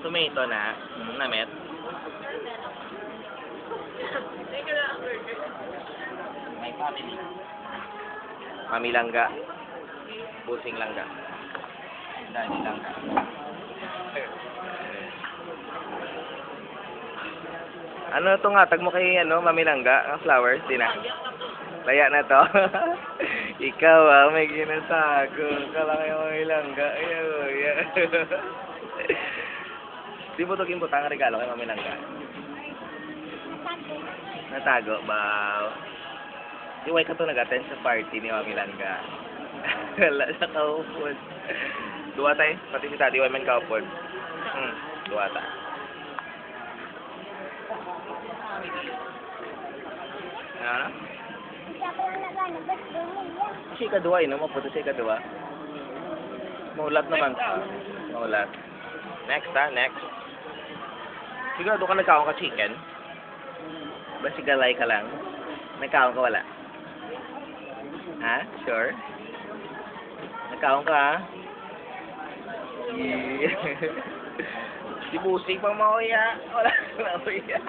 Tomato na. Namit. May family. Mami langga. Pusing langga. Daddy langga. Ano to nga? Tag mo kay Mami langga? Ang flowers, di na. Laya na to. Ikaw may ginatago. Kala kayo Mami langga. Di mo ito kimbutang regalo kay Mami langga. Natago ba? Iway ka to nag-attend sa party ni Mami langga. Wala sa kaupod. Duwa tayo. Pati si Tati Iway man kaupod. Duwa ta. Ano? Si ikaduwa maputo si ikaduwa. Maulat naman. Maulat. Next next. Sigurado ka nagkaon ka chicken? Ba sigalay ka lang? Nagkaon ka wala? Ha? Sure? Nagkaon ka ha? Si Busing pang mauya. Wala na mauya.